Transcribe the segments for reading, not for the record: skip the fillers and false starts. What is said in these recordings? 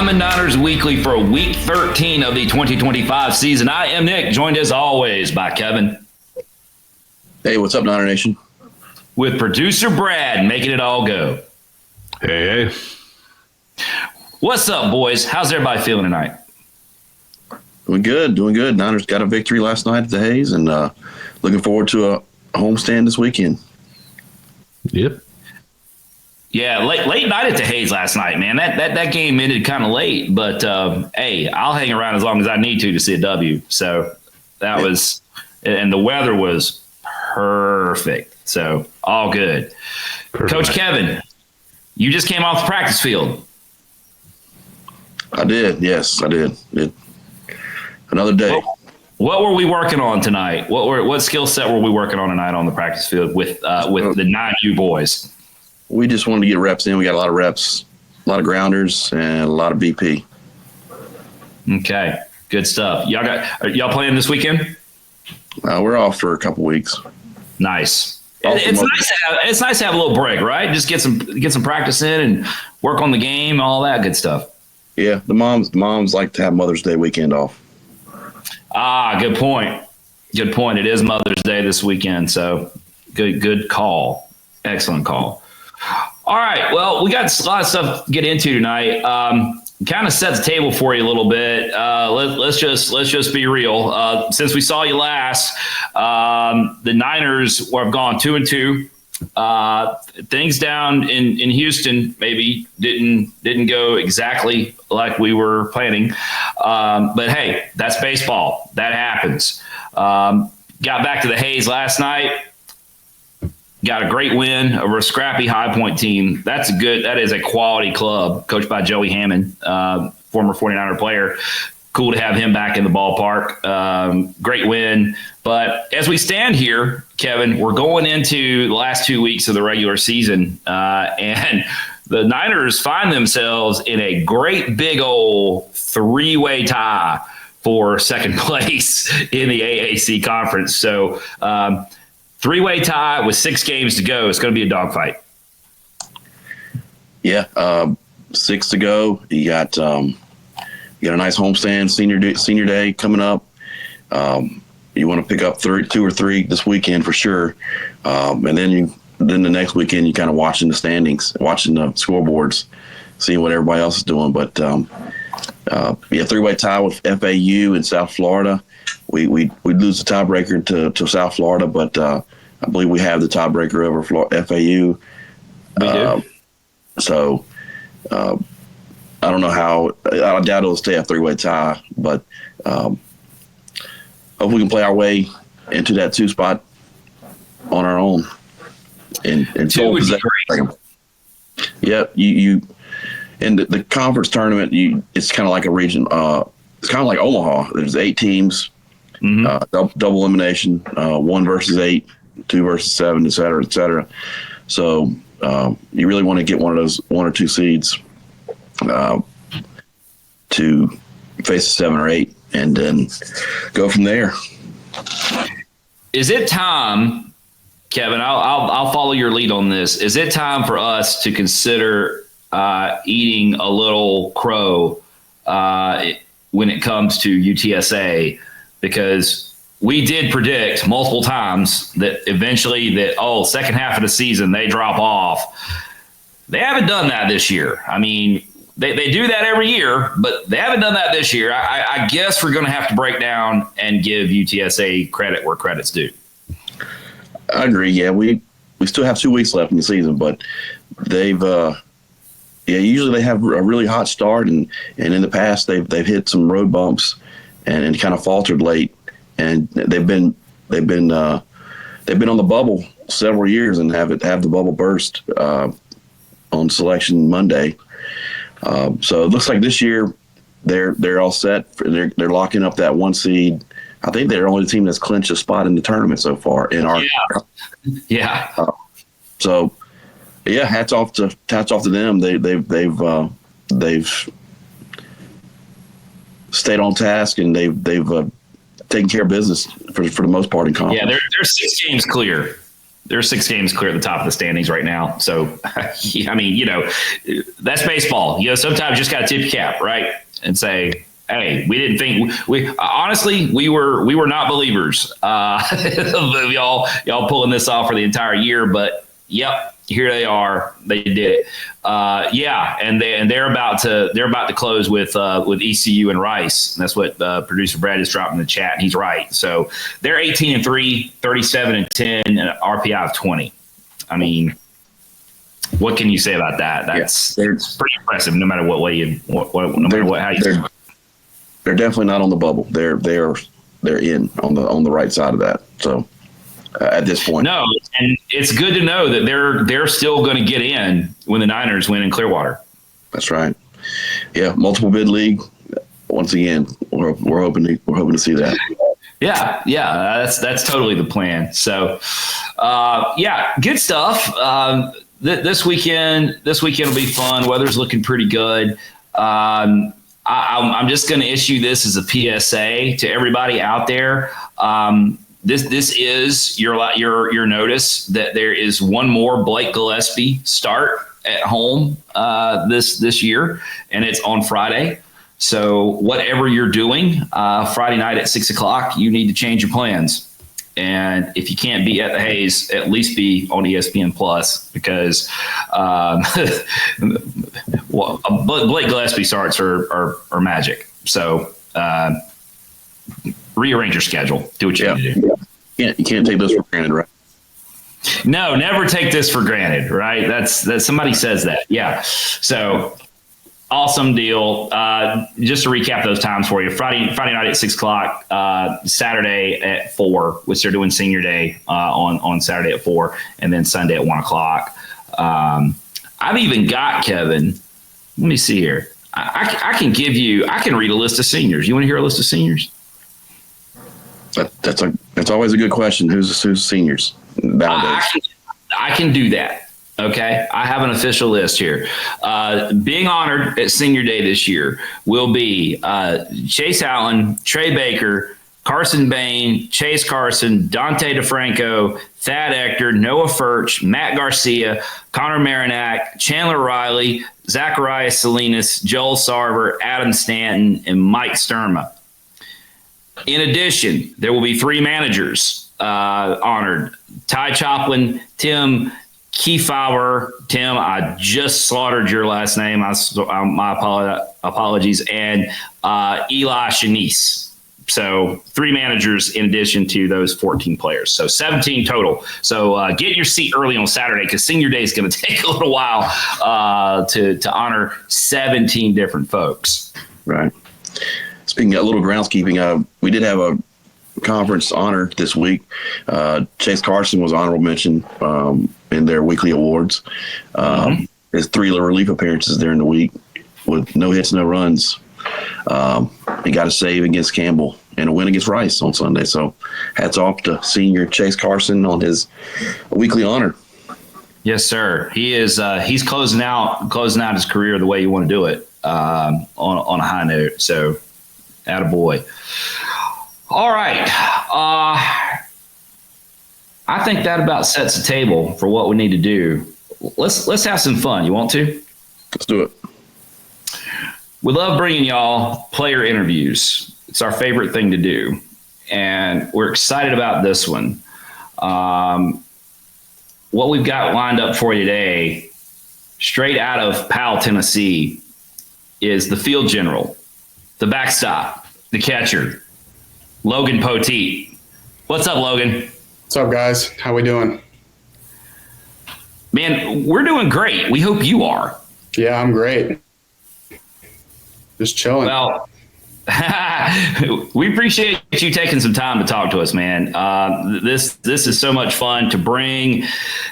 Diamond Niners Weekly for Week 13 of the 2025 season. I am Nick, joined as always by Kevin. Hey, what's up, Niner Nation? With producer Brad, making it all go. Hey. What's up, boys? How's everybody feeling tonight? Doing good. Niners got a victory last night at the Hayes, and looking forward to a homestand this weekend. Yep. Yeah, late night at the Hayes last night, man. That game ended kind of late, but hey, I'll hang around as long as I need to see a W. So that was, and the weather was perfect. So all good. Perfect. Coach Kevin, you just came off the practice field. I did. Yes, I did. Another day. What were we working on tonight? What skill set were we working on tonight on the practice field with the 9U boys? We just wanted to get reps in. We got a lot of reps, a lot of grounders, and a lot of BP. Okay, good stuff. Are y'all playing this weekend? We're off for a couple weeks. Nice. It's nice to have a little break, right? Just get some practice in and work on the game, all that good stuff. Yeah, the moms like to have Mother's Day weekend off. Good point. Good point. It is Mother's Day this weekend, so good call. Excellent call. All right. Well, we got a lot of stuff to get into tonight. Kind of set the table for you a little bit. Let's just be real. Since we saw you last, the Niners have gone 2-2. Things down in Houston maybe didn't go exactly like we were planning. But hey, that's baseball. That happens. Got back to the Hayes last night. Got a great win over a scrappy High Point team. That is a quality club coached by Joey Hammond, former 49er player. Cool to have him back in the ballpark. Great win. But as we stand here, Kevin, we're going into the last 2 weeks of the regular season, and the Niners find themselves in a great big old three-way tie for second place in the AAC conference. So three-way tie with 6 games to go. It's going to be a dogfight. Yeah, 6 to go. You got a nice homestand senior day coming up. You want to pick up 2 or 3 this weekend for sure, and then the next weekend you kind of watching the standings, watching the scoreboards, seeing what everybody else is doing. But three-way tie with FAU in South Florida. We lose the tiebreaker to South Florida, but I believe we have the tiebreaker over FAU. We do. So I don't know how. I doubt it'll stay a three-way tie, but hope we can play our way into that 2 spot on our own. And 2 would be great. Yeah, you in the conference tournament. It's kind of like a region. It's kind of like Omaha. There's 8 teams. Mm-hmm. Double elimination, 1 versus 8, 2 versus 7, et cetera, et cetera. So you really want to get one of those 1 or 2 seeds to face a 7 or 8, and then go from there. Is it time, Kevin? I'll follow your lead on this. Is it time for us to consider eating a little crow when it comes to UTSA? Because we did predict multiple times that eventually second half of the season, they drop off. They haven't done that this year. I mean, they do that every year, but they haven't done that this year. I guess we're going to have to break down and give UTSA credit where credit's due. I agree. Yeah, we still have 2 weeks left in the season, but they've usually they have a really hot start, and in the past they've hit some road bumps and kind of faltered late, and they've been on the bubble several years and have the bubble burst on selection Monday. So it looks like this year they're all set. They're locking up that 1 seed. I think they're the only team that's clinched a spot in the tournament so far in our. Yeah. So yeah, hats off to them. They've stayed on task, and they've taken care of business for the most part in conference. Yeah, they're 6 games clear. they're 6 games clear at the top of the standings right now. So, I mean, that's baseball. Sometimes you just got to tip your cap, right? And say, hey, we didn't think honestly, we were not believers of y'all pulling this off for the entire year. But, yep, here they are. They did it. And they're about to close with ECU and Rice. And that's what producer Brad is dropping in the chat. And he's right. So they're 18-3, 37-10, and an RPI of 20. I mean, what can you say about that? That's pretty impressive. No matter what way how you. They're definitely not on the bubble. They're in on the right side of that. So. At this point. No, and it's good to know that they're still going to get in when the Niners win in Clearwater. That's right. Yeah, multiple bid league. Once again, we're hoping to see that. Yeah, that's totally the plan. So, good stuff. This weekend will be fun. Weather's looking pretty good. I'm just going to issue this as a PSA to everybody out there. This is your notice that there is one more Blake Gillespie start at home this year, and it's on Friday. So whatever you're doing Friday night at 6:00, you need to change your plans. And if you can't be at the Hayes, at least be on ESPN Plus, because Blake Gillespie starts are magic. So. Rearrange your schedule. Do what you need to do. Yeah. You can't take this for granted, right? No, never take this for granted, right? That's somebody says that. Yeah. So awesome deal. Just to recap those times for you: Friday night at 6:00, Saturday at 4, which they're doing Senior Day on Saturday at 4, and then Sunday at 1:00. I've even got Kevin. Let me see here. I can read a list of seniors. You want to hear a list of seniors? That's always a good question. Who's seniors nowadays? I can do that. Okay, I have an official list here. Being honored at Senior Day this year will be Chase Allen, Trey Baker, Carson Bain, Chase Carson, Dante DeFranco, Thad Ector, Noah Furch, Matt Garcia, Connor Marinac, Chandler Riley, Zacharias Salinas, Joel Sarver, Adam Stanton, and Mike Sturma. In addition, there will be 3 managers honored: Ty Choplin, Tim Kiefauer. Tim, I just slaughtered your last name. My apologies. And Eli Shanice. So 3 managers in addition to those 14 players. So 17 total. So get your seat early on Saturday, because Senior Day is going to take a little while to honor 17 different folks. Right. Speaking of a little groundskeeping, we did have a conference honor this week. Chase Carson was honorable mention in their weekly awards. His 3 relief appearances during the week with no hits, no runs. He got a save against Campbell and a win against Rice on Sunday. So hats off to senior Chase Carson on his weekly honor. Yes, sir. He is. He's closing out his career the way you want to do it, on a high note. So, attaboy. All right. I think that about sets the table for what we need to do. Let's have some fun. You want to? Let's do it. We love bringing y'all player interviews. It's our favorite thing to do, and we're excited about this one. What we've got lined up for you today, straight out of Powell, Tennessee, is the field general, the backstop, the catcher, Logan Poteet. What's up, Logan? What's up, guys? How we doing? Man, we're doing great. We hope you are. Yeah, I'm great. Just chilling. Well, we appreciate you taking some time to talk to us, man. This is so much fun to bring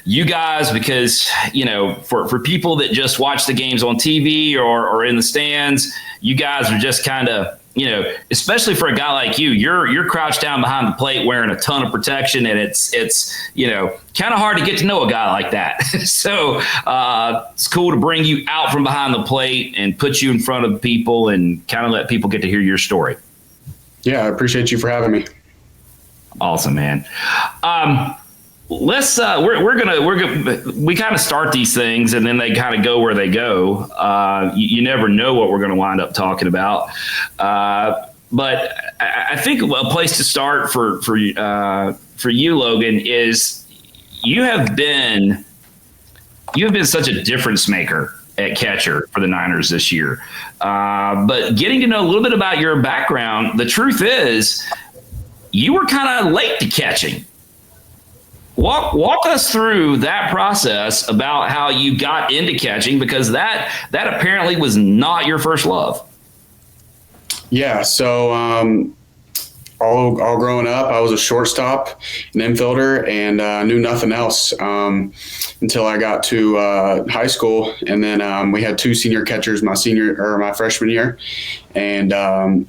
you guys, because, you know, for people that just watch the games on TV or in the stands, you guys are just kind of, you know, especially for a guy like you, you're crouched down behind the plate wearing a ton of protection, and it's you know, kind of hard to get to know a guy like that. So it's cool to bring you out from behind the plate and put you in front of people and kind of let people get to hear your story. Yeah, I appreciate you for having me. Awesome, man. let's we kind of start these things and then they kind of go where they go. You never know what we're going to wind up talking about. But I think a place to start for you, Logan, is you have been such a difference maker at catcher for the Niners this year. But getting to know a little bit about your background, the truth is you were kind of late to catching. Walk us through that process about how you got into catching, because that apparently was not your first love. Yeah. So all growing up, I was a shortstop, an infielder, and knew nothing else until I got to high school. And then we had two senior catchers my freshman year, and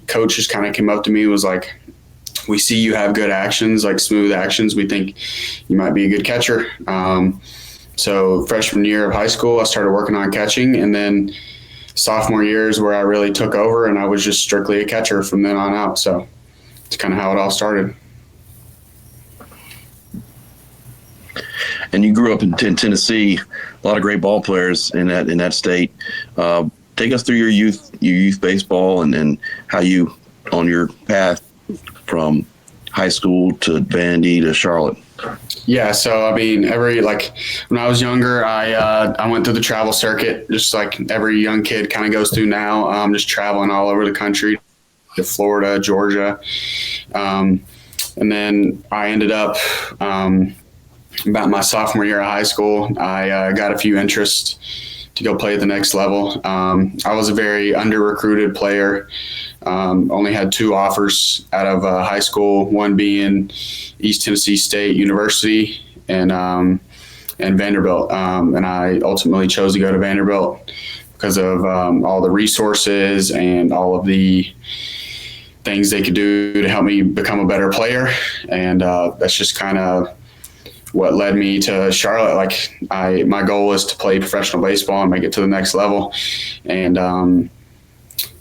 coach just kind of came up to me and was like, "We see you have good actions, like smooth actions. We think you might be a good catcher." So freshman year of high school, I started working on catching, and then sophomore year is where I really took over, and I was just strictly a catcher from then on out. So it's kind of how it all started. And you grew up in Tennessee, a lot of great ball players in that state. Take us through your youth baseball and how you on your path from high school to Vandy to Charlotte. Yeah, so I mean, when I was younger, I went through the travel circuit, just like every young kid kind of goes through now, just traveling all over the country, to Florida, Georgia, and then I ended up about my sophomore year of high school. I got a few interests to go play at the next level. I was a very under-recruited player. Only had two offers out of high school, one being East Tennessee State University and Vanderbilt. And I ultimately chose to go to Vanderbilt because of all the resources and all of the things they could do to help me become a better player. And that's just kind of what led me to Charlotte. My goal is to play professional baseball and make it to the next level. And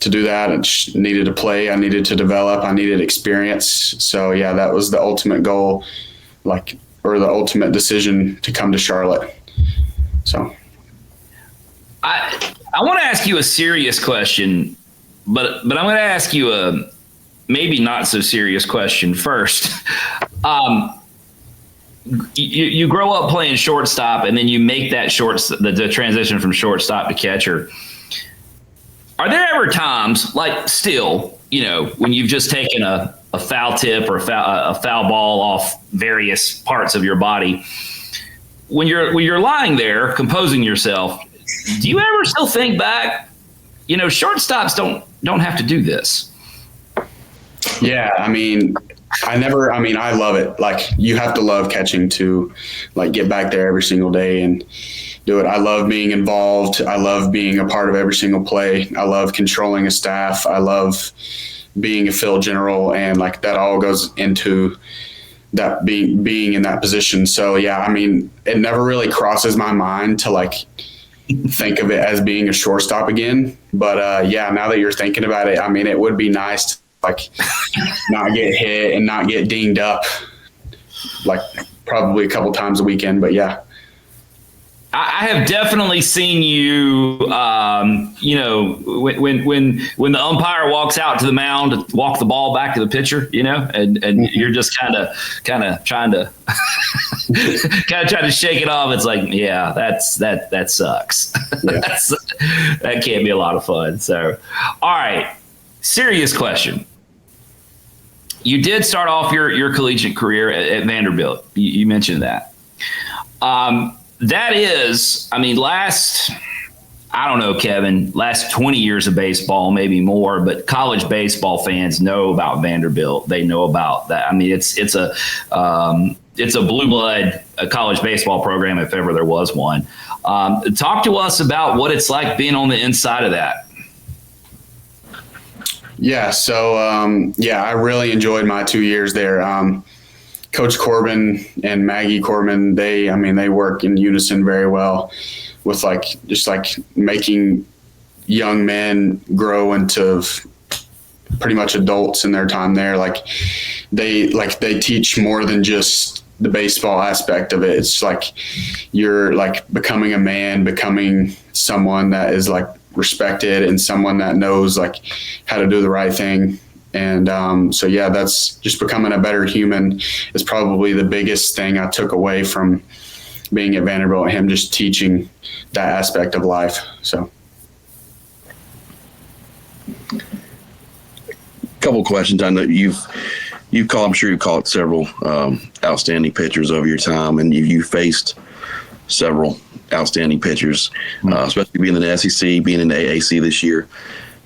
to do that, I just needed to play. I needed to develop. I needed experience. So yeah, that was the ultimate goal, or the ultimate decision to come to Charlotte. So I want to ask you a serious question, but I'm going to ask you a maybe not so serious question first. You grow up playing shortstop, and then you make that the transition from shortstop to catcher. Are there ever times, still, when you've just taken a foul tip or a foul ball off various parts of your body, when you're lying there composing yourself, do you ever still think back, shortstops don't have to do this? Yeah, I love it. You have to love catching to get back there every single day and do it. I love being involved. I love being a part of every single play. I love controlling a staff. I love being a field general, and that all goes into that being in that position. So yeah, it never really crosses my mind to think of it as being a shortstop again. But yeah, now that you're thinking about it, it would be nice to not get hit and not get dinged up probably a couple times a weekend. But yeah, I have definitely seen you, when the umpire walks out to the mound to walk the ball back to the pitcher, and you're just kind of trying to shake it off. It's yeah, that sucks. Yeah. That can't be a lot of fun. So, all right, serious question. You did start off your collegiate career at Vanderbilt. You mentioned that. That is, last 20 years of baseball, maybe more, but college baseball fans know about Vanderbilt. They know about that. It's a blue blood college baseball program, if ever there was one. Talk to us about what it's like being on the inside of that. Yeah. So, I really enjoyed my 2 years there. Coach Corbin and Maggie Corbin, they work in unison very well with making young men grow into pretty much adults in their time there. They teach more than just the baseball aspect of it. It's like you're like becoming a man, becoming someone that is like respected and someone that knows like how to do the right thing. And so, yeah, that's just becoming a better human is probably the biggest thing I took away from being at Vanderbilt, him just teaching that aspect of life. So. Couple questions. I know I'm sure you've caught several outstanding pitchers over your time, and you faced several outstanding pitchers, especially being in the SEC, being in the AAC this year.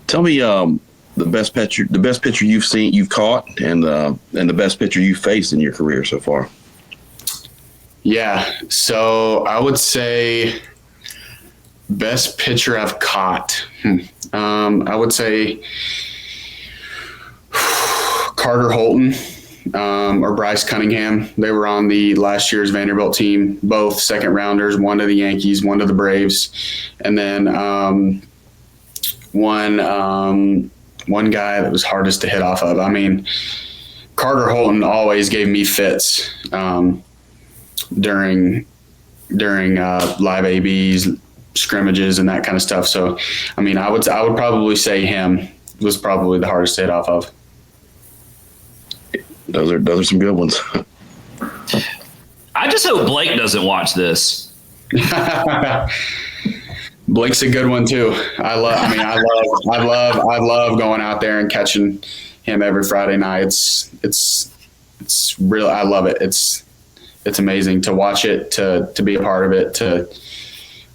Tell me the best pitcher you've caught, and the best pitcher you've faced in your career so far. Yeah, so I would say best pitcher I've caught. I would say Carter Holton or Bryce Cunningham. They were on the last year's Vanderbilt team, both second rounders, one to the Yankees, one to the Braves. And then one guy that was hardest to hit off of. I mean, Carter Holton always gave me fits during live ABs, scrimmages, and that kind of stuff. So, I mean, I would probably say him was probably the hardest to hit off of. Those are some good ones. I just hope Blake doesn't watch this. Blake's a good one too. I love going out there and catching him every Friday night. It's real. I love it. It's amazing to watch it, to be a part of it, to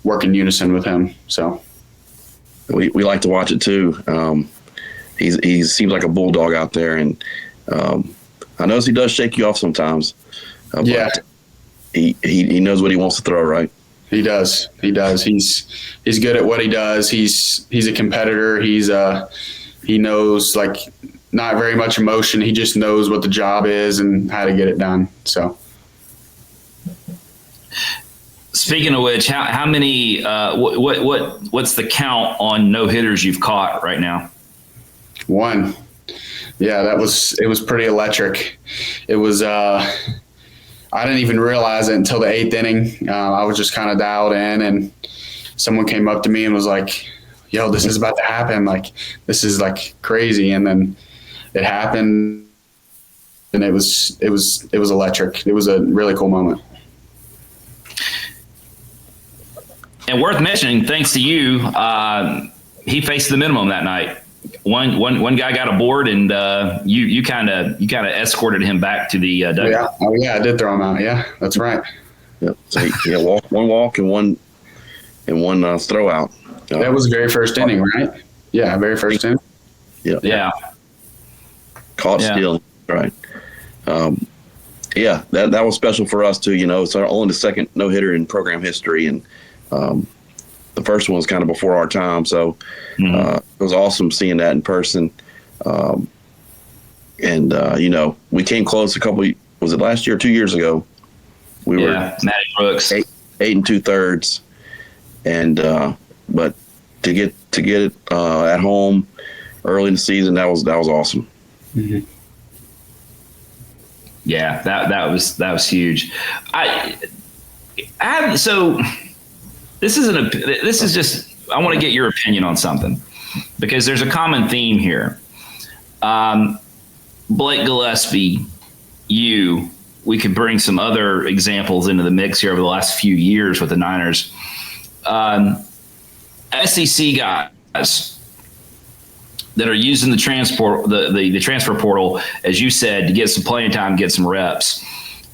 work in unison with him. So we like to watch it too. He seems like a bulldog out there, and I notice he does shake you off sometimes. Yeah, he knows what he wants to throw, right? He does. He's good at what he does. He's a competitor. He knows like not very much emotion. He just knows what the job is and how to get it done. So. Speaking of which, how many? What's the count on no hitters you've caught right now? One. Yeah, it was pretty electric. It was. I didn't even realize it until the 8th inning. I was just kind of dialed in, and someone came up to me and was like, "Yo, this is about to happen. Like, this is like crazy." And then it happened, and it was electric. It was a really cool moment. And worth mentioning, thanks to you, he faced the minimum that night. One guy got aboard, and you kind of escorted him back to the dugout. Yeah, I did throw him out. Yeah, that's right. Yeah, so he got one walk and one throw out. That was the very first inning, right? Yeah, very first inning. Yeah. Caught stealing, right? Yeah, that was special for us too. You know, it's only the second no hitter in program history, and the first one was kind of before our time, so it was awesome seeing that in person. And you know, we came close a couple. Was it last year or 2 years ago? We were Matty Brooks 8 2/3, and but to get it at home early in the season, that was awesome. Mm-hmm. Yeah, that was huge. So this is just, I want to get your opinion on something, because there's a common theme here. Blake Gillespie, we could bring some other examples into the mix here over the last few years with the Niners. SEC guys that are using the transfer portal, as you said, to get some playing time, get some reps.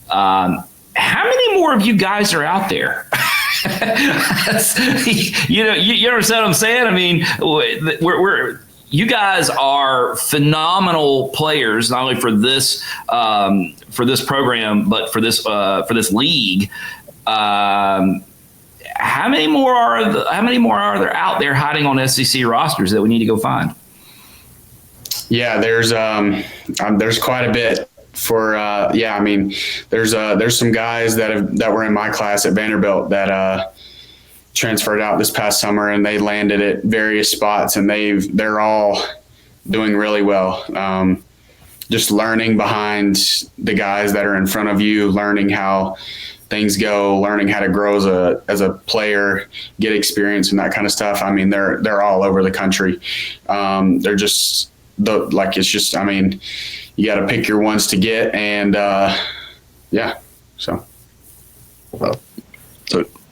How many more of you guys are out there? you understand what I'm saying? I mean, you guys are phenomenal players, not only for this program, but for this league. How many more are there out there hiding on SEC rosters that we need to go find? Yeah, there's quite a bit. I mean, there's some guys that were in my class at Vanderbilt that transferred out this past summer, and they landed at various spots, and they're all doing really well. just learning behind the guys that are in front of you, learning how things go, learning how to grow as a player, get experience and that kind of stuff. I mean, they're all over the country. They're just it's just, I mean, you got to pick your ones to get, and yeah. So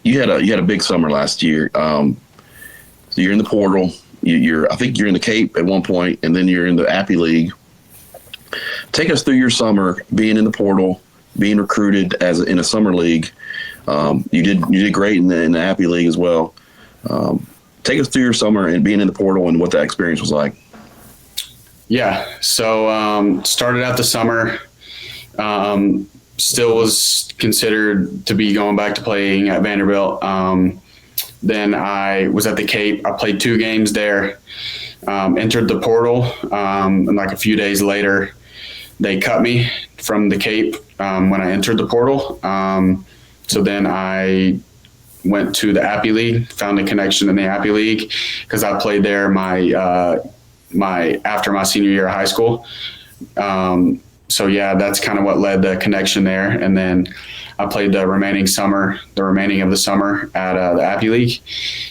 you had a big summer last year. So you're in the portal. I think you're in the Cape at one point, and then you're in the Appy League. Take us through your summer being in the portal, being recruited in a summer league. You did great in the Appy League as well. Take us through your summer and being in the portal and what that experience was like. Yeah. So started out the summer. Still was considered to be going back to playing at Vanderbilt. Then I was at the Cape. I played 2 games there. Entered the portal, and like a few days later, they cut me from the Cape when I entered the portal. So then I went to the Appy League, found a connection in the Appy League because I played there after my senior year of high school. So yeah, that's kind of what led the connection there. And then I played the remaining of the summer at the Appy League,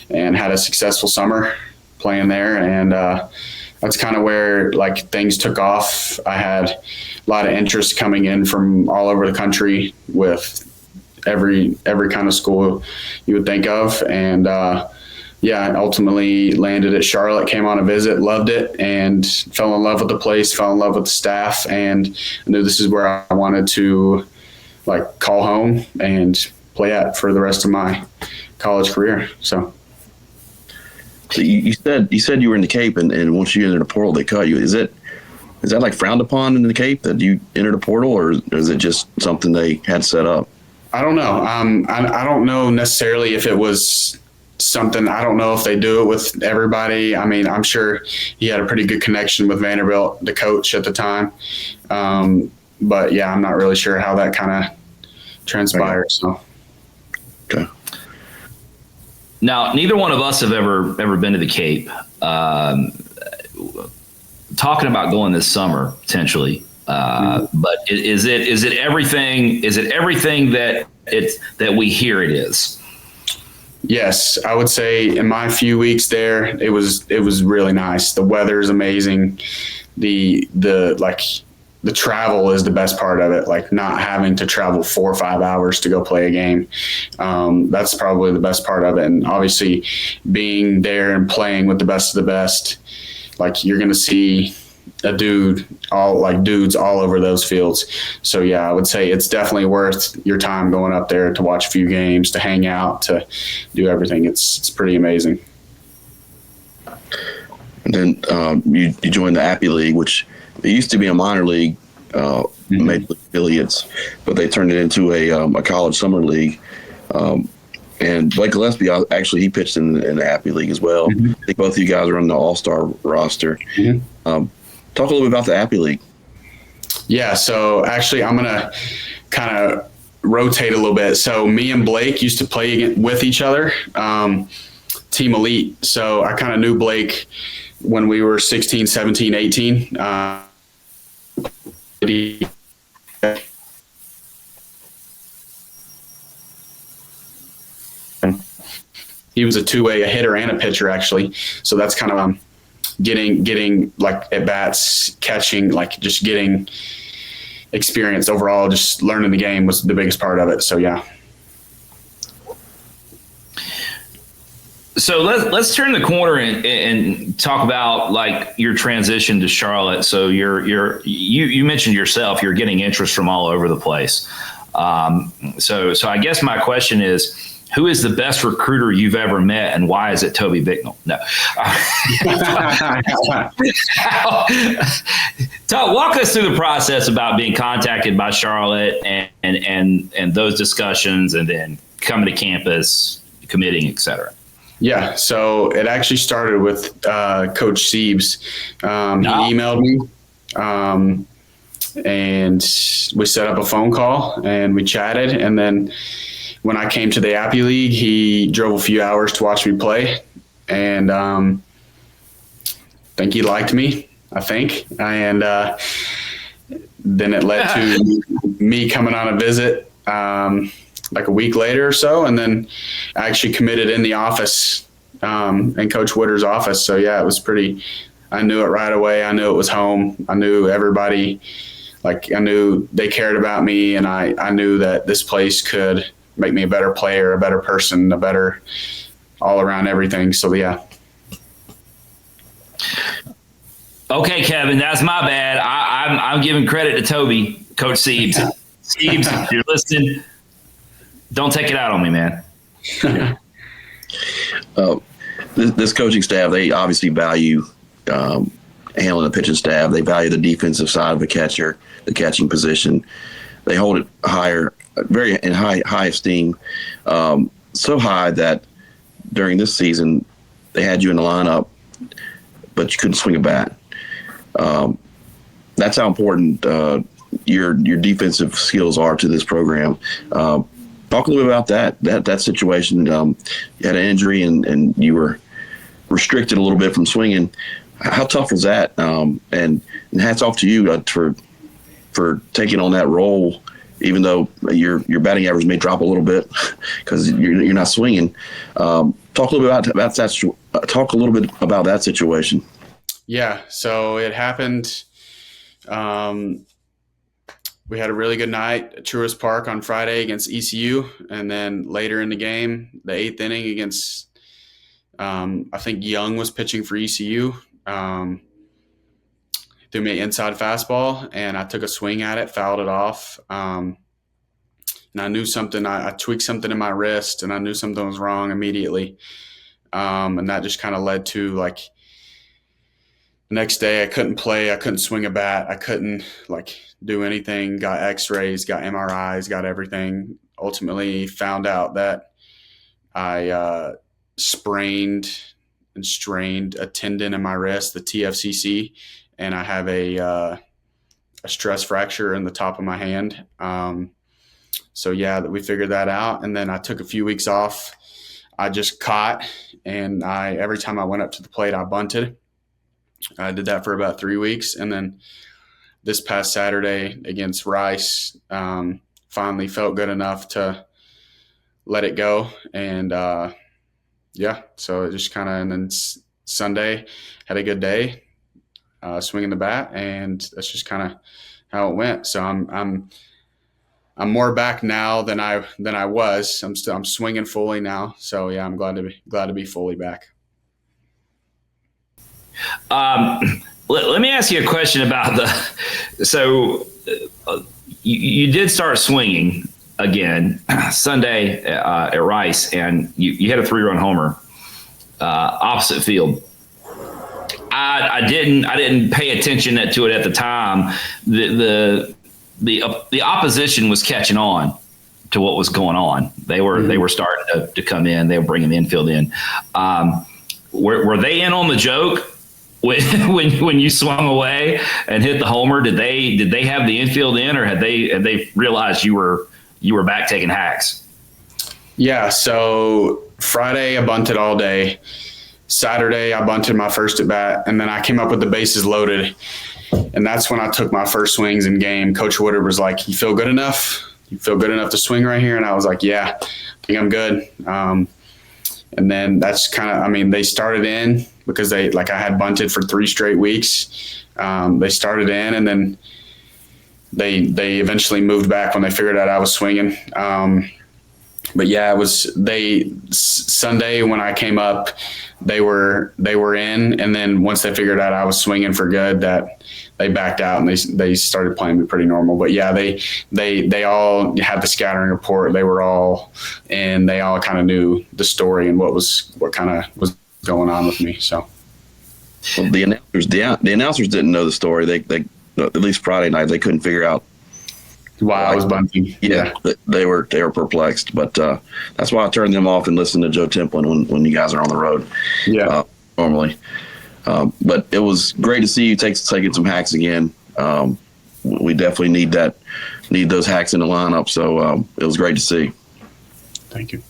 and had a successful summer playing there. And that's kind of where like things took off. I had a lot of interest coming in from all over the country with every kind of school you would think of. And yeah, I ultimately landed at Charlotte, came on a visit, loved it, and fell in love with the place, fell in love with the staff, and I knew this is where I wanted to like call home and play at for the rest of my college career. So you said you were in the Cape, and once you entered the portal, they cut you. Is that like frowned upon in the Cape that you entered a portal, or is it just something they had set up? I don't know. I don't know necessarily if it was something. I don't know if they do it with everybody. I mean, I'm sure he had a pretty good connection with Vanderbilt, the coach at the time. But yeah, I'm not really sure how that kind of transpired. So. Okay. Now, neither one of us have ever been to the Cape. Talking about going this summer potentially, but is it everything? Is it everything that we hear it is? Yes, I would say in my few weeks there, it was really nice. The weather is amazing. The travel is the best part of it. Like not having to travel 4 or 5 hours to go play a game. That's probably the best part of it. And obviously being there and playing with the best of the best, like you're going to see dudes all over those fields. So yeah, I would say it's definitely worth your time going up there to watch a few games, to hang out, to do everything. It's pretty amazing. And then you joined the Appy League, which it used to be a minor league, major league affiliates, but they turned it into a college summer league. And Blake Gillespie, actually, he pitched in the Appy League as well. I think both of you guys are on the All-Star roster. Talk a little bit about the Appy League. Yeah, so actually I'm going to kind of rotate a little bit. So me and Blake used to play with each other, Team Elite. So I kind of knew Blake when we were 16, 17, 18. He was a two-way, a hitter and a pitcher, actually. So that's kind of getting like at bats, catching, like just getting experience overall. Just learning the game was the biggest part of it. So yeah. So let's turn the corner and talk about like your transition to Charlotte. So you mentioned yourself, you're getting interest from all over the place. So I guess my question is, who is the best recruiter you've ever met, and why is it Toby Bicknell? No. Walk us through the process about being contacted by Charlotte and those discussions, and then coming to campus, committing, et cetera. Yeah, so it actually started with Coach Siebes. He emailed me, and we set up a phone call, and we chatted, and then when I came to the Appy League, he drove a few hours to watch me play, and I think he liked me, and then it led to me coming on a visit like a week later or so, and then I actually committed in the office, in Coach Witter's office. So yeah, it was pretty. I knew it right away. I knew it was home. I knew everybody. Like, I knew they cared about me, and I knew that this place could make me a better player, a better person, a better all around everything. So yeah. Okay, Kevin, that's my bad. I'm giving credit to Toby, Coach Siebes. Siebes, if you're listening, don't take it out on me, man. This coaching staff, they obviously value handling the pitching staff. They value the defensive side of a catcher, the catching position. They hold it higher, very in high esteem, so high that during this season they had you in the lineup, but you couldn't swing a bat. That's how important your defensive skills are to this program. Talk a little bit about that situation. You had an injury and you were restricted a little bit from swinging. How tough was that? And hats off to you for taking on that role, even though your batting average may drop a little bit because you're not swinging. Talk a little bit about that. Talk a little bit about that situation. Yeah, so it happened. We had a really good night at Truist Park on Friday against ECU, and then later in the game, the 8th inning against I think Young was pitching for ECU. Threw me an inside fastball, and I took a swing at it, fouled it off. And I knew something. I tweaked something in my wrist, and I knew something was wrong immediately. And that just kind of led to, like, the next day I couldn't play. I couldn't swing a bat. I couldn't, like, do anything. Got x-rays, got MRIs, got everything. Ultimately found out that I sprained and strained a tendon in my wrist, the TFCC, and I have a stress fracture in the top of my hand. So yeah, we figured that out, and then I took a few weeks off. I just caught, and every time I went up to the plate, I bunted. I did that for about 3 weeks, and then this past Saturday against Rice, finally felt good enough to let it go, and yeah, so it just kind of, and then Sunday had a good day, swinging the bat, and that's just kind of how it went. So I'm more back now than I was. I'm swinging fully now. So yeah, I'm glad to be fully back. Let me ask you a question about you did start swinging again Sunday at Rice, and you had a 3-run homer opposite field. I didn't pay attention to it at the time. The opposition was catching on to what was going on. They were starting to come in. They were bringing the infield in. Were they in on the joke when you swung away and hit the homer? Did they have the infield in, or had they realized you were back taking hacks? Yeah. So Friday I bunted all day. Saturday I bunted my first at bat, and then I came up with the bases loaded, and that's when I took my first swings in game. Coach Woodard was like, "You feel good enough? You feel good enough to swing right here?" And I was like, "Yeah, I think I'm good." And then that's kind of, they started in because I had bunted for 3 straight weeks. They started in, and then they eventually moved back when they figured out I was swinging. But yeah, Sunday when I came up, they were in, and then once they figured out I was swinging for good, that they backed out and they started playing me pretty normal. But yeah, they all had the scattering report. They were all in. They all kind of knew the story and what kind of was going on with me. So well, the announcers didn't know the story. They at least Friday night, they couldn't figure out why I was bunting. Yeah, they were perplexed, but that's why I turned them off and listened to Joe Templin when you guys are on the road. Yeah, normally. But it was great to see you taking some hacks again. We definitely need those hacks in the lineup. So it was great to see. Thank you.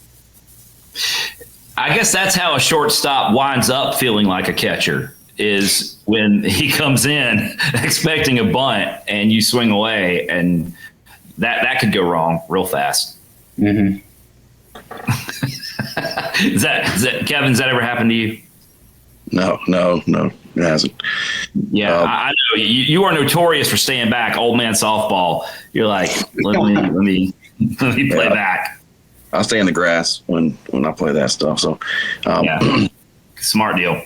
I guess that's how a shortstop winds up feeling like a catcher, is when he comes in expecting a bunt and you swing away, and that could go wrong real fast. Mm-hmm. Is that Kevin? Has that ever happened to you? No, it hasn't. Yeah, I know you are notorious for staying back. Old man softball. You're like, let me play back. I stay in the grass when I play that stuff. So, Smart deal.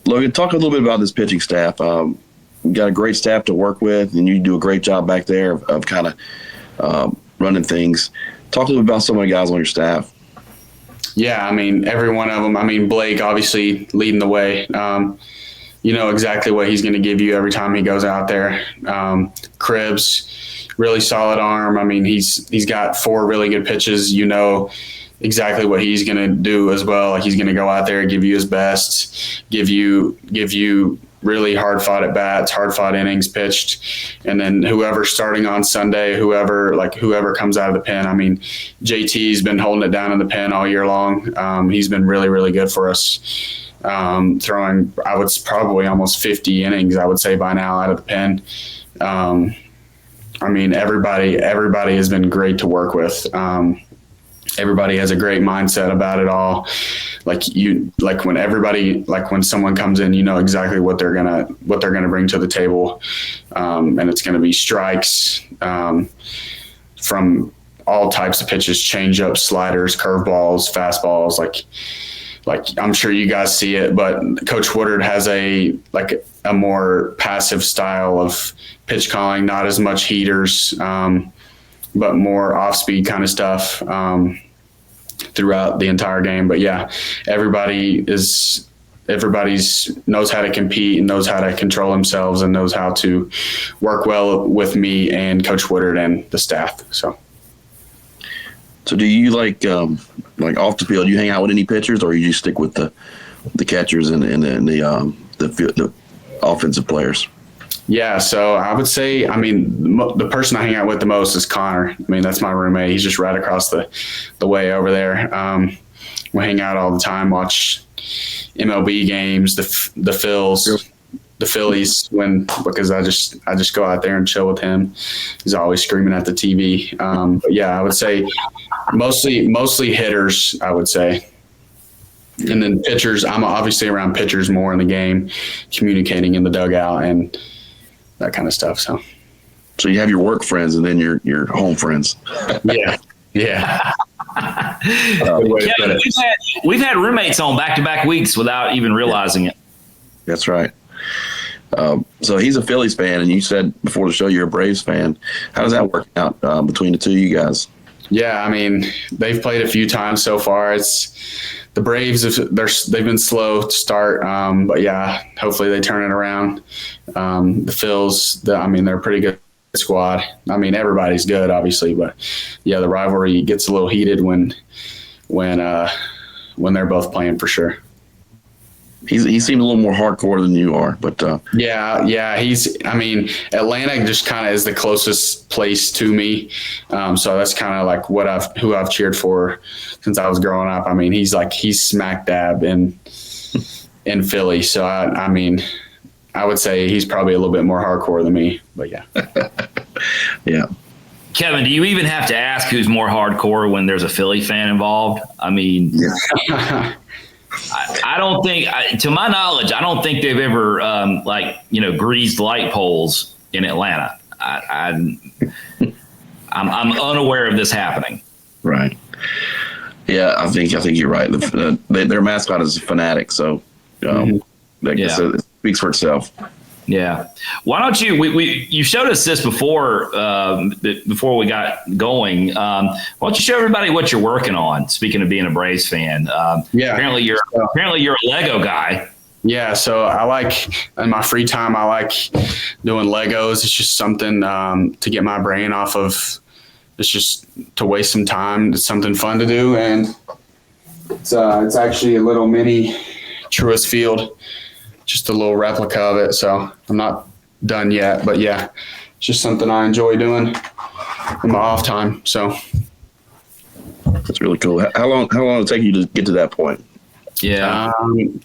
Logan, talk a little bit about this pitching staff. We've got a great staff to work with, and you do a great job back there of kind of running things. Talk a little bit about some of the guys on your staff. Yeah, I mean, every one of them. I mean, Blake obviously leading the way. You know exactly what he's going to give you every time he goes out there. Cribbs, really solid arm. I mean, he's got 4 really good pitches. You know exactly what he's going to do as well. Like, he's going to go out there and give you his best, give you really hard-fought at bats, hard-fought innings pitched, and then whoever's starting on Sunday, whoever comes out of the pen. I mean, JT's been holding it down in the pen all year long. He's been really, really good for us, throwing, I would probably almost 50 innings, I would say, by now out of the pen. I mean, everybody has been great to work with. Everybody has a great mindset about it all. When someone comes in, you know exactly what they're gonna bring to the table, and it's gonna be strikes from all types of pitches, changeups, sliders, curveballs, fastballs. Like I'm sure you guys see it, but Coach Woodard has a more passive style of pitch calling, not as much heaters, but more off-speed kind of stuff throughout the entire game. But yeah, everybody's knows how to compete and knows how to control themselves and knows how to work well with me and Coach Woodard and the staff. So do you like off the field? Do you hang out with any pitchers, or you just stick with the catchers and the offensive players? Yeah, so I would say, I mean, the person I hang out with the most is Connor. I mean, that's my roommate. He's just right across the way over there. We hang out all the time, watch MLB games, the Phillies because I just go out there and chill with him. He's always screaming at the TV. But yeah, I would say mostly hitters, I would say. And then pitchers, I'm obviously around pitchers more in the game, communicating in the dugout and that kind of stuff. So you have your work friends and then your home friends. Yeah. Kevin, we've had roommates on back-to-back weeks without even realizing it. That's right. So he's a Phillies fan, and you said before the show you're a Braves fan. How does that work out between the two of you guys? Yeah, I mean, they've played a few times so far. It's the Braves. They've been slow to start, but yeah, hopefully they turn it around. The Phils, they're a pretty good squad. I mean, everybody's good, obviously, but yeah, the rivalry gets a little heated when they're both playing for sure. He seems a little more hardcore than you are, but yeah. Atlanta just kind of is the closest place to me, so that's kind of like who I've cheered for since I was growing up. I mean, he's smack dab in Philly, so I would say he's probably a little bit more hardcore than me, but yeah. Yeah. Kevin, do you even have to ask who's more hardcore when there's a Philly fan involved? I mean, yeah. I don't think, to my knowledge, I don't think they've ever greased light poles in Atlanta. I'm unaware of this happening. Right. Yeah, I think you're right. Their mascot is a fanatic, so it speaks for itself. Yeah. Why don't you? You showed us this before we got going. Why don't you show everybody what you're working on? Speaking of being a Braves fan, apparently you're a Lego guy. Yeah. So in my free time, I like doing Legos. It's just something to get my brain off of. It's just to waste some time. It's something fun to do, and it's actually a little mini Truist Field. Just a little replica of it, so I'm not done yet. But yeah, it's just something I enjoy doing in my off time. So that's really cool. How long did it take you to get to that point? Yeah,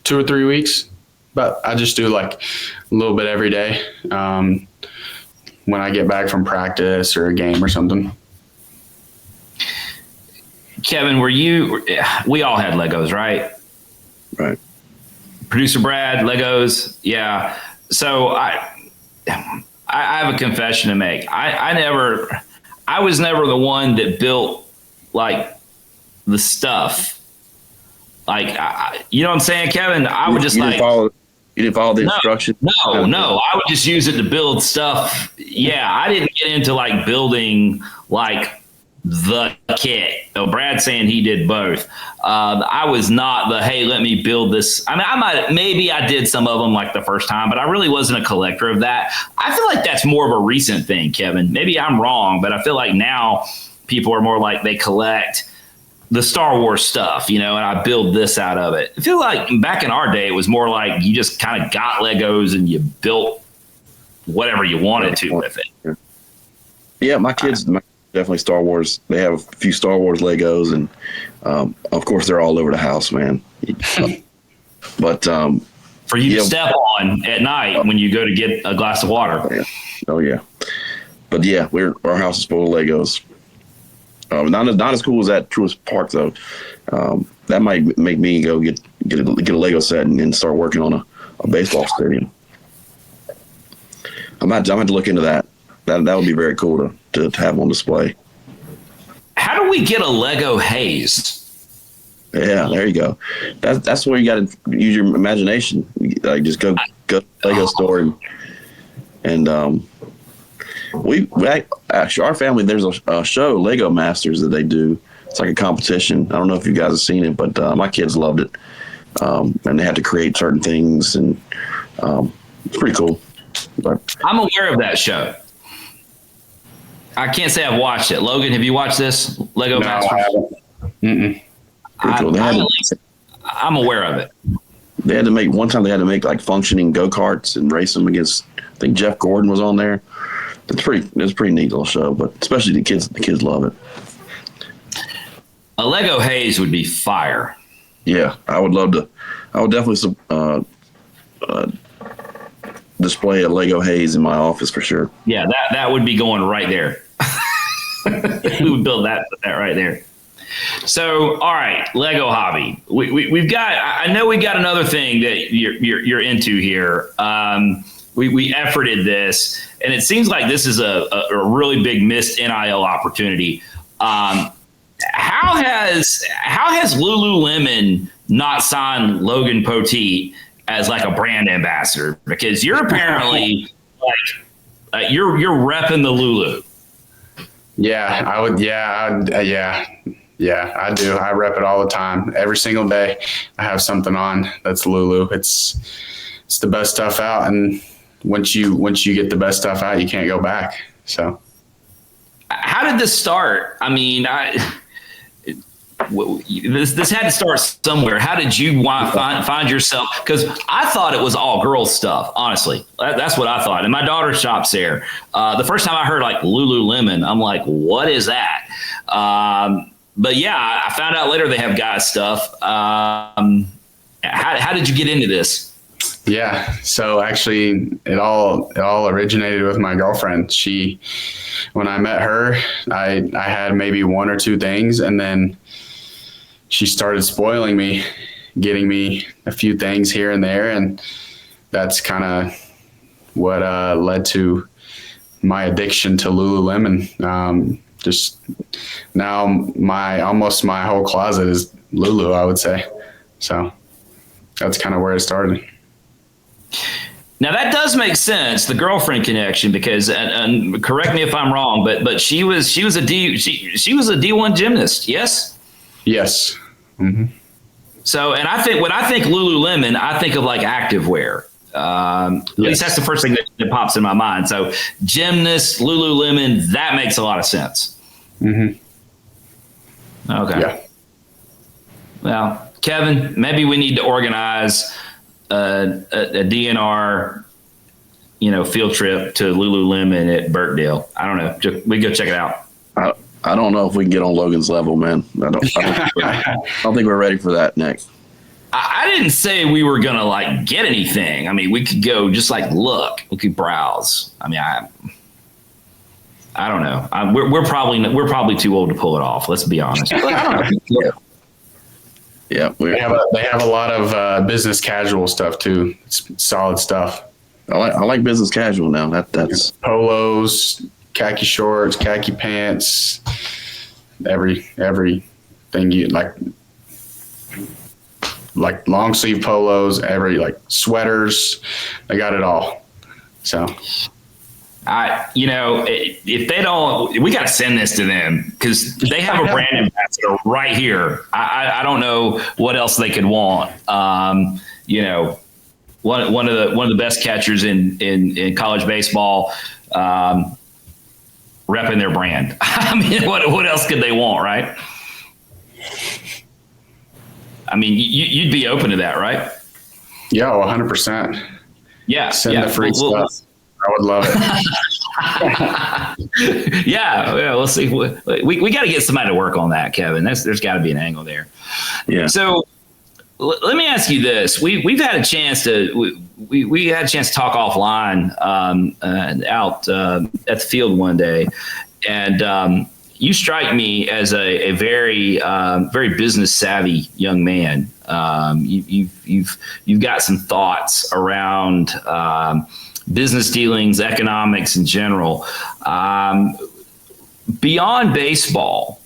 2 or 3 weeks. but I just do like a little bit every day when I get back from practice or a game or something. Kevin, we all had Legos, right? Right. Producer Brad, Legos. Yeah. So I have a confession to make. I was never the one that built like the stuff. Like, you know what I'm saying, Kevin? I would just you like, didn't follow the instructions. no, I would just use it to build stuff. Yeah. I didn't get into like building like the kit. So Brad's saying he did both. I was not the, hey, let me build this. I mean, maybe I did some of them like the first time, but I really wasn't a collector of that. I feel like that's more of a recent thing, Kevin. Maybe I'm wrong, but I feel like now people are more like they collect the Star Wars stuff, and I build this out of it. I feel like back in our day, it was more like you just kind of got Legos and you built whatever you wanted to with it. Yeah, my kids definitely Star Wars. They have a few Star Wars Legos, and of course they're all over the house, man. But for you to step on at night when you go to get a glass of water. Yeah. Oh yeah, but yeah, our house is full of Legos. Not as cool as that Truist Park though. That might make me go get a Lego set and start working on a baseball stadium. I'm going to look into that. That would be very cool to have on display. How do we get a Lego haze? Yeah, there you go. That's where you got to use your imagination. Like just go to the Lego store and we actually, our family, there's a show, Lego Masters, that they do. It's like a competition. I don't know if you guys have seen it, but my kids loved it. And they had to create certain things, and it's pretty cool. But I'm aware of that show. I can't say I've watched it. Logan, have you watched this Lego Masters? Pretty cool. I'm aware of it. They had to make like functioning go-karts and race them against, I think Jeff Gordon was on there. It's a pretty neat little show, but especially the kids love it. A Lego haze would be fire. Yeah, I would definitely display a Lego haze in my office for sure. Yeah, that would be going right there. We would build that right there. So, all right, Lego hobby. We've got. I know we got another thing that you're into here. We efforted this, and it seems like this is a really big missed NIL opportunity. How has Lululemon not signed Logan Poteet as like a brand ambassador? Because you're apparently like you're repping the Lulu. Yeah, I would. Yeah, I do. I rep it all the time. Every single day, I have something on that's Lulu. It's the best stuff out, and once you get the best stuff out, you can't go back. So, how did this start? I mean, this had to start somewhere. How did you find yourself? Because I thought it was all girls stuff. Honestly, that's what I thought. And my daughter shops there. The first time I heard like Lululemon, I'm like, what is that? But yeah, I found out later they have guys stuff. How did you get into this? Yeah, so actually, it all originated with my girlfriend. When I met her, I had maybe one or two things, and then she started spoiling me, getting me a few things here and there, and that's kind of what led to my addiction to Lululemon. Just now, almost my whole closet is Lulu, I would say. So that's kind of where it started. Now that does make sense, the girlfriend connection, because and correct me if I'm wrong, but she was a D1 gymnast, yes? Yes. Mm-hmm. So, and I think when I think Lululemon, I think of like activewear. At least that's the first thing that pops in my mind. So, gymnast, Lululemon, that makes a lot of sense. Mm-hmm. Okay. Yeah. Well, Kevin, maybe we need to organize a DNR, field trip to Lululemon at Burkdale. I don't know. We go check it out. I don't know if we can get on Logan's level, man. I don't think we're ready for that next. I didn't say we were gonna like get anything. I mean, we could go just like look. We could browse. I mean, I don't know. We're probably too old to pull it off. Let's be honest. But I don't know. Yeah, They have a lot of business casual stuff too. It's solid stuff. I like business casual now. That's Polos, khaki shorts, khaki pants, everything you like long sleeve polos, like sweaters. They got it all. So. If they don't, we got to send this to them because they have a brand ambassador right here. I don't know what else they could want. One of the best catchers in college baseball, repping their brand. I mean, what else could they want, right? I mean, you'd be open to that, right? Yeah, 100%. Yeah, send the free stuff. I would love it. yeah, we'll see. We got to get somebody to work on that, Kevin. There's got to be an angle there. Yeah. So let me ask you this: we've had a chance to we had a chance to talk offline out at the field one day, and you strike me as a very very business savvy young man. You've got some thoughts around. Business dealings, economics in general. Beyond baseball,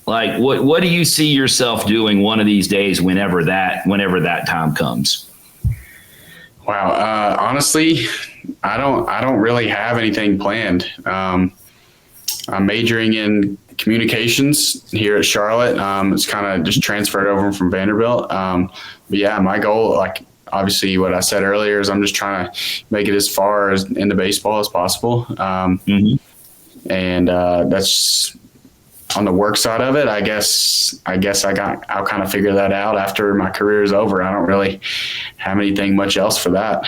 like what do you see yourself doing one of these days whenever that time comes? Wow. Honestly, I don't really have anything planned. I'm majoring in communications here at Charlotte. It's kind of just transferred over from Vanderbilt. But yeah, my goal, like, obviously, what I said earlier is I'm just trying to make it as far as into baseball as possible. And that's on the work side of it. I guess I'll kind of figure that out after my career is over. I don't really have anything much else for that.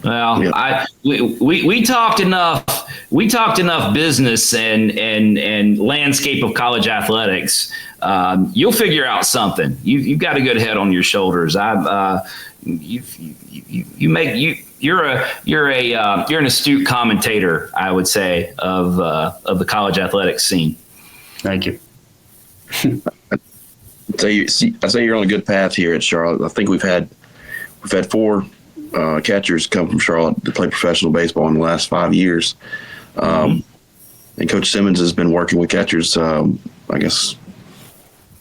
Well, yeah. We talked enough. We talked enough business and landscape of college athletics. You'll figure out something. You've got a good head on your shoulders. You're an astute commentator, I would say, of the college athletics scene. Thank you. I say you're on a good path here at Charlotte. I think we've had 4 catchers come from Charlotte to play professional baseball in the last 5 years. And Coach Simmons has been working with catchers, I guess,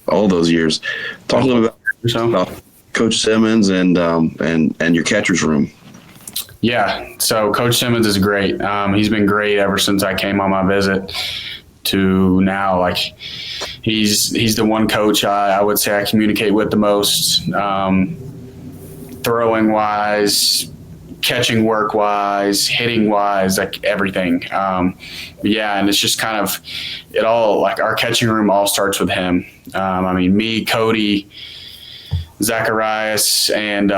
all those years. Talk a little bit about Coach Simmons and your catcher's room. Yeah, so Coach Simmons is great. He's been great ever since I came on my visit to now. Like, he's the one coach I would say I communicate with the most, throwing wise, catching work wise, hitting wise, like everything. Yeah, and it's just kind of it all, like our catching room all starts with him. I mean, me, Cody, Zacharias, and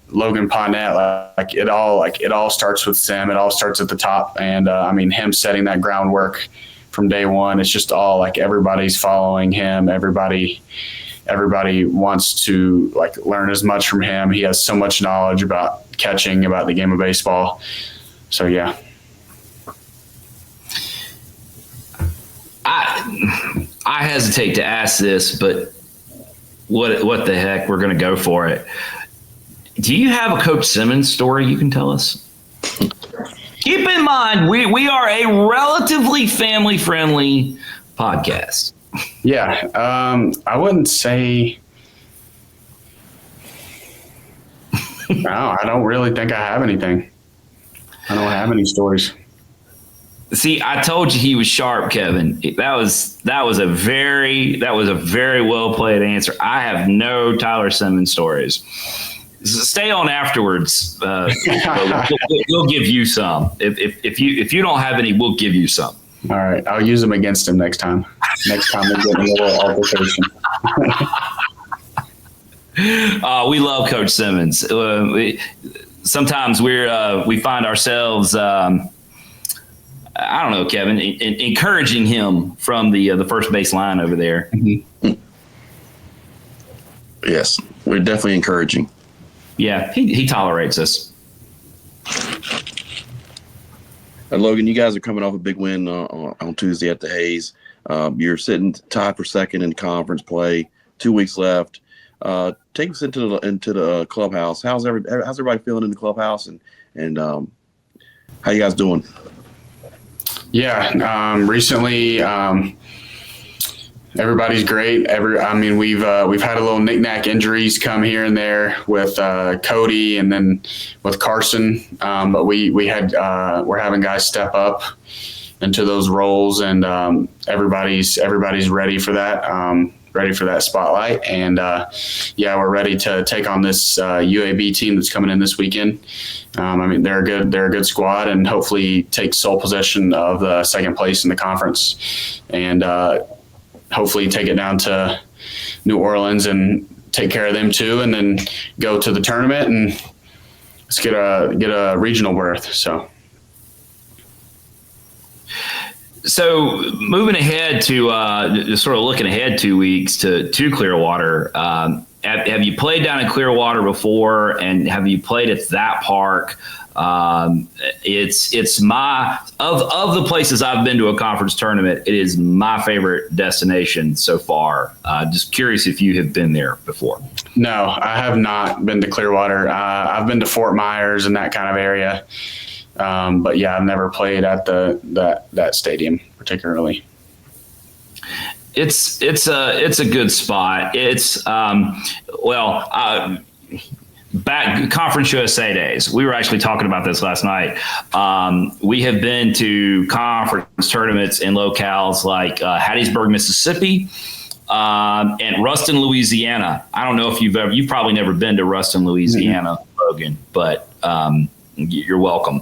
Logan Pawnett, it all starts with Sim. It all starts at the top. And I mean, him setting that groundwork from day one. It's just all like everybody's following him. Everybody wants to like learn as much from him. He has so much knowledge about catching, about the game of baseball. So yeah. I hesitate to ask this, but what the heck, we're going to go for it. Do you have a Coach Simmons story you can tell us? Keep in mind, we are a relatively family-friendly podcast. Yeah, I wouldn't say. No, I don't really think I have anything. I don't have any stories. See, I told you he was sharp, Kevin. That was a very well played answer. I have no Tyler Simmons stories. Stay on afterwards. We'll give you some. If you don't have any, we'll give you some. All right, I'll use them against him next time. Next time we get a little altercation. We love Coach Simmons. Sometimes we find ourselves. I don't know, Kevin, encouraging him from the first base line over there. Mm-hmm. Yes, we're definitely encouraging. Yeah, he tolerates us. Logan, you guys are coming off a big win on Tuesday at the Hayes. You're sitting tied for second in conference play. 2 weeks left. Take us into the clubhouse. How's everybody feeling in the clubhouse, and how you guys doing? Yeah, recently everybody's great. We've had a little knick-knack injuries come here and there with Cody and then with Carson, but we're having guys step up into those roles, and everybody's ready for that. Ready for that spotlight, and we're ready to take on this UAB team that's coming in this weekend. They're a good squad, and hopefully take sole possession of the second place in the conference, and hopefully take it down to New Orleans and take care of them too, and then go to the tournament and let's get a regional berth. So moving ahead to sort of looking ahead 2 weeks to Clearwater, have you played down in Clearwater before, and have you played at that park? It's my of the places I've been to a conference tournament, it is my favorite destination so far. Just curious if you have been there before. No, I have not been to Clearwater. I've been to Fort Myers and that kind of area. But yeah, I've never played at that stadium particularly. It's a good spot. It's back Conference USA days. We were actually talking about this last night. We have been to conference tournaments in locales like Hattiesburg, Mississippi, and Ruston, Louisiana. I don't know if you've probably never been to Ruston, Louisiana, Logan, but you're welcome.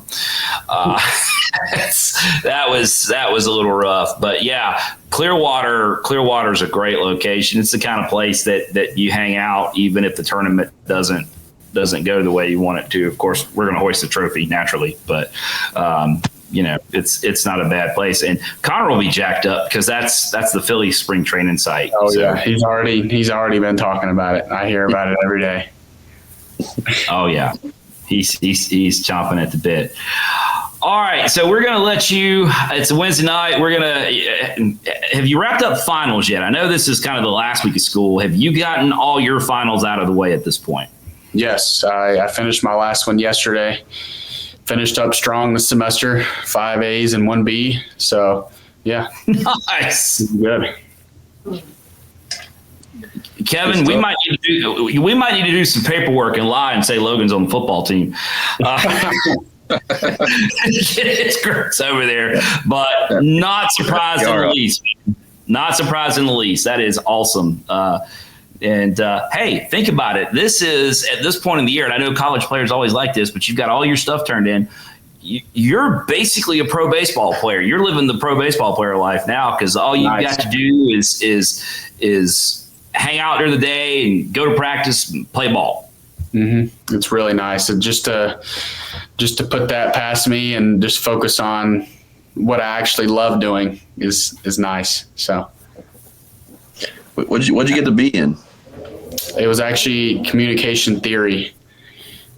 That was a little rough, but yeah, Clearwater is a great location. It's the kind of place that you hang out even if the tournament doesn't go the way you want it to. Of course, we're going to hoist the trophy naturally, but it's not a bad place. And Connor will be jacked up because that's the Philly spring training site. Oh so. Yeah, he's already been talking about it. I hear about it every day. Oh yeah. He's chomping at the bit. All right, so we're going to let you – it's a Wednesday night. We're going to – have you wrapped up finals yet? I know this is kind of the last week of school. Have you gotten all your finals out of the way at this point? Yes, I finished my last one yesterday. Finished up strong this semester, 5 A's and 1 B. So, yeah. Nice. Good. Kevin, we might need to do some paperwork and lie and say Logan's on the football team. It's Kurt's over there, but not surprised in the least. Not surprised in the least. That is awesome. Hey, think about it. This is at this point in the year, and I know college players always like this, but you've got all your stuff turned in. You're basically a pro baseball player. You're living the pro baseball player life now because all you got to do is hang out during the day and go to practice and play ball. Mm-hmm. It's really nice. And just to put that past me and just focus on what I actually love doing is nice. So what'd you get to be in? It was actually communication theory.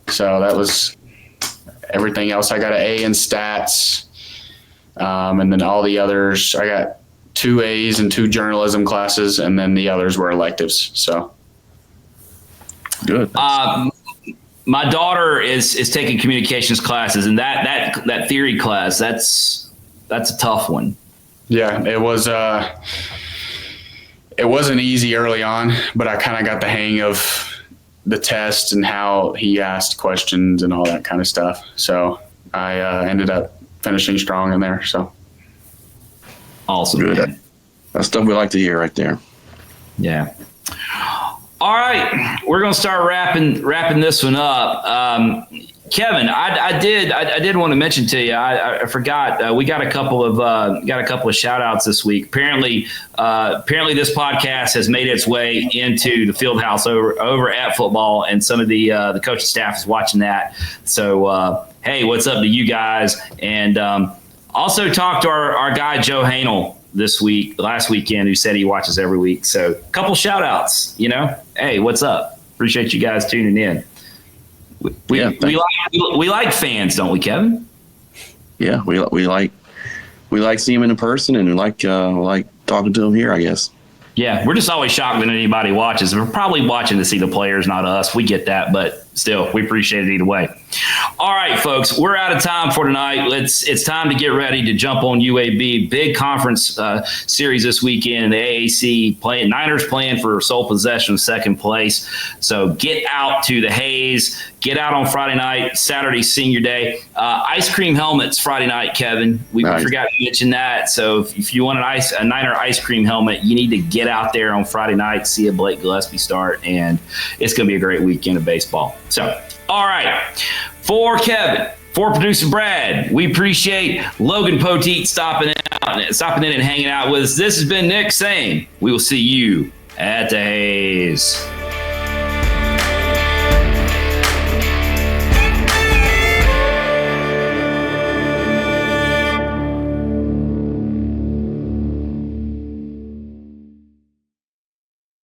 So that was everything else. I got an A in stats. And then all the others, I got 2 A's and 2 journalism classes, and then the others were electives. So good. My daughter is taking communications classes, and that theory class, that's a tough one. Yeah, it was. It wasn't easy early on, but I kind of got the hang of the test and how he asked questions and all that kind of stuff. So I ended up finishing strong in there. So awesome. Good. Man. That's stuff we like to hear right there. Yeah. All right, we're gonna start wrapping this one up. Kevin, I did want to mention to you. I forgot. We got a couple of shout outs this week. Apparently this podcast has made its way into the field house over at football, and some of the coaching staff is watching that. So hey, what's up to you guys? And also talk to our guy Joe Hanel last weekend, who said he watches every week. So a couple shout outs, hey, what's up? Appreciate you guys tuning in. We like fans, don't we, Kevin? Yeah, we like seeing them in person, and we like talking to them here, I guess. Yeah, we're just always shocked when anybody watches. We're probably watching to see the players, not us. We get that, but still, we appreciate it either way. All right, folks, we're out of time for tonight. It's time to get ready to jump on UAB. Big conference series this weekend. The AAC Niners playing for sole possession, second place. So get out to the Hayes. Get out on Friday night, Saturday, senior day. Ice cream helmets Friday night, Kevin. We forgot to mention that. So if you want a Niner ice cream helmet, you need to get out there on Friday night, see a Blake Gillespie start, and it's going to be a great weekend of baseball. So, all right. For Kevin, for producer Brad, we appreciate Logan Poteet stopping in and hanging out with us. This has been Nick saying we will see you at the Hayes.